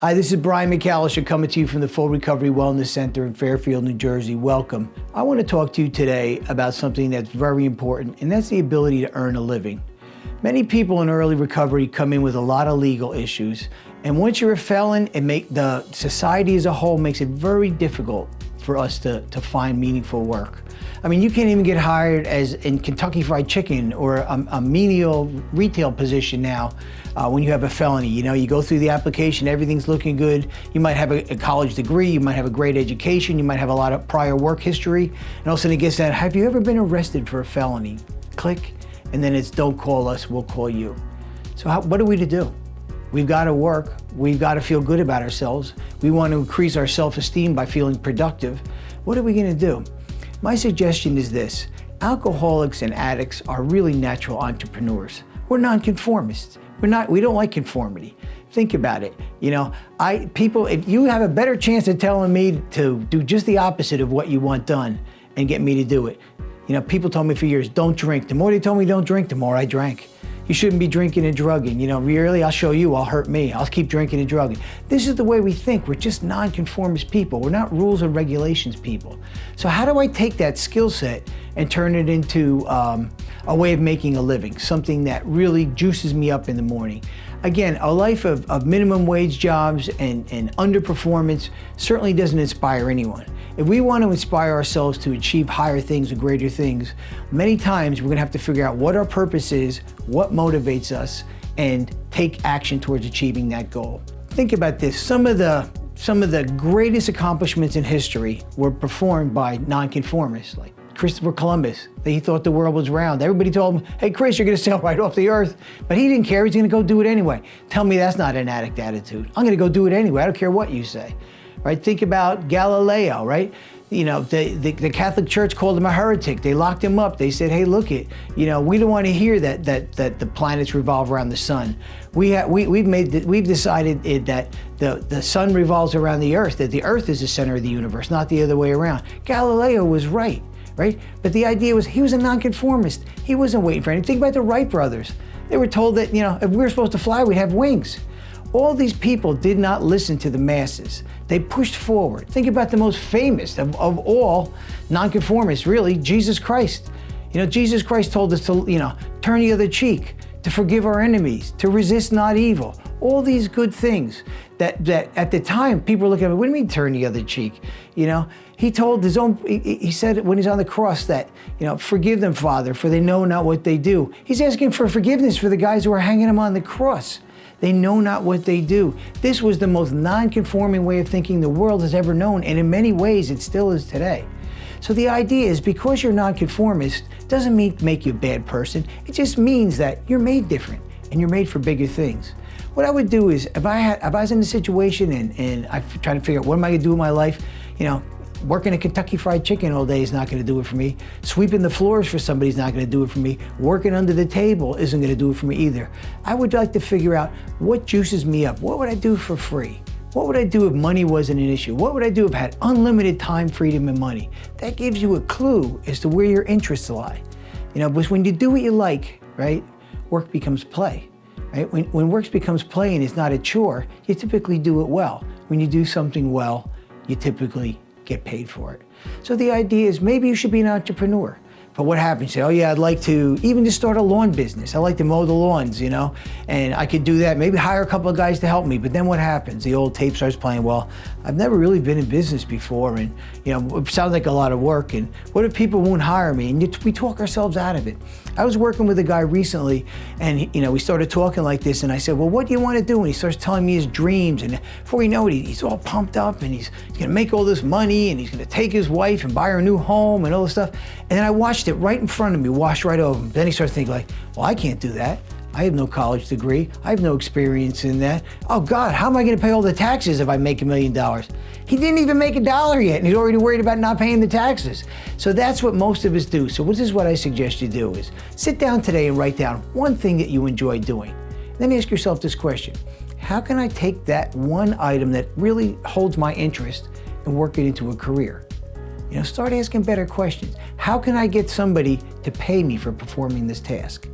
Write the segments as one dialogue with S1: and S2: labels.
S1: Hi, this is Brian McAlister coming to you from the Full Recovery Wellness Center in Fairfield, New Jersey. Welcome. I want to talk to you today about something that's very important, and that's the ability to earn a living. Many people in early recovery come in with a lot of legal issues, and once you're a felon, the society as a whole makes it very difficult for us to find meaningful work. I mean, you can't even get hired as in Kentucky Fried Chicken or a menial retail position now when you have a felony. You know, you go through the application, everything's looking good. You might have a college degree, you might have a great education, you might have a lot of prior work history, and all of a sudden it gets that, have you ever been arrested for a felony? Click, and then it's don't call us, we'll call you. So what are we to do? We've got to work, we've got to feel good about ourselves. We want to increase our self-esteem by feeling productive. What are we going to do? My suggestion is this: alcoholics and addicts are really natural entrepreneurs. We're nonconformists. We don't like conformity. Think about it. You know, if you have a better chance of telling me to do just the opposite of what you want done and get me to do it. You know, people told me for years, don't drink. The more they told me don't drink, the more I drank. You shouldn't be drinking and drugging. You know, really, I'll show you, I'll hurt me. I'll keep drinking and drugging. This is the way we think. We're just nonconformist people. We're not rules and regulations people. So how do I take that skill set and turn it into a way of making a living, something that really juices me up in the morning? Again, a life of minimum wage jobs and underperformance certainly doesn't inspire anyone. If we want to inspire ourselves to achieve higher things and greater things, many times we're going to have to figure out what our purpose is, what motivates us, and take action towards achieving that goal. Think about this. Some of the greatest accomplishments in history were performed by nonconformists, like Christopher Columbus. He thought the world was round. Everybody told him, hey, Chris, you're going to sail right off the earth. But he didn't care. He's going to go do it anyway. Tell me that's not an addict attitude. I'm going to go do it anyway. I don't care what you say. Right? Think about Galileo, right? You know, the Catholic Church called him a heretic. They locked him up. They said, hey, look it, you know, we don't want to hear that the planets revolve around the sun. We've decided that the sun revolves around the earth, that the earth is the center of the universe, not the other way around. Galileo was right? But the idea was he was a nonconformist. He wasn't waiting for anything. Think about the Wright brothers. They were told that, you know, if we were supposed to fly, we'd have wings. All these people did not listen to the masses. They pushed forward. Think about the most famous of all nonconformists, really, Jesus Christ. You know, Jesus Christ told us to, you know, turn the other cheek, to forgive our enemies, to resist not evil. All these good things that at the time people were looking at, what do you mean turn the other cheek? You know, he told he said when he's on the cross that, you know, forgive them, Father, for they know not what they do. He's asking for forgiveness for the guys who are hanging him on the cross. They know not what they do. This was the most non-conforming way of thinking the world has ever known, and in many ways it still is today. So the idea is, because you're non-conformist doesn't make you a bad person. It just means that you're made different and you're made for bigger things. What I would do is, if I was in a situation and I try to figure out what am I gonna do with my life, you know, working at Kentucky Fried Chicken all day is not going to do it for me. Sweeping the floors for somebody is not going to do it for me. Working under the table isn't going to do it for me either. I would like to figure out what juices me up. What would I do for free? What would I do if money wasn't an issue? What would I do if I had unlimited time, freedom, and money? That gives you a clue as to where your interests lie. You know, because when you do what you like, right, work becomes play. Right? When work becomes play and it's not a chore, you typically do it well. When you do something well, you typically get paid for it. So the idea is, maybe you should be an entrepreneur. But what happens? You say, oh yeah, I'd like to even just start a lawn business. I like to mow the lawns, you know, and I could do that. Maybe hire a couple of guys to help me. But then what happens? The old tape starts playing. Well, I've never really been in business before, and you know, it sounds like a lot of work. And what if people won't hire me? And we talk ourselves out of it. I was working with a guy recently, and you know, we started talking like this, and I said, well, what do you want to do? And he starts telling me his dreams, and before you know it, he's all pumped up, and he's going to make all this money, and he's going to take his wife and buy her a new home and all this stuff. And then I watched it right in front of me, washed right over him. Then he starts thinking like, well, I can't do that. I have no college degree. I have no experience in that. Oh God, how am I gonna pay all the taxes if I make $1 million? He didn't even make $1 yet, and he's already worried about not paying the taxes. So that's what most of us do. So this is what I suggest you do is, sit down today and write down one thing that you enjoy doing. Then ask yourself this question: how can I take that one item that really holds my interest and work it into a career? You know, start asking better questions. How can I get somebody to pay me for performing this task?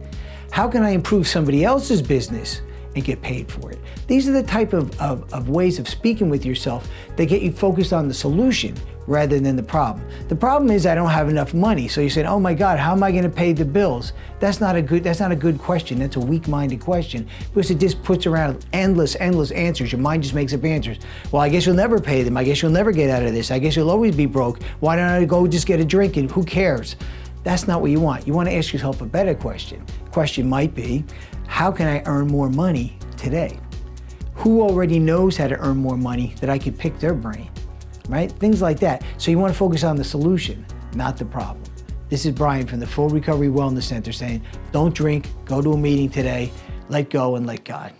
S1: How can I improve somebody else's business and get paid for it. These are the type of ways of speaking with yourself that get you focused on the solution rather than the problem. The problem is I don't have enough money. So you said, oh my God, how am I gonna pay the bills? That's not a good question. That's a weak-minded question because it just puts around endless answers. Your mind just makes up answers. Well, I guess you'll never pay them. I guess you'll never get out of this. I guess you'll always be broke. Why don't I go just get a drink and who cares? That's not what you want. You want to ask yourself a better question. The question might be, how can I earn more money today? Who already knows how to earn more money that I could pick their brain, right? Things like that. So you want to focus on the solution, not the problem. This is Brian from the Full Recovery Wellness Center saying, don't drink, go to a meeting today, let go and let God.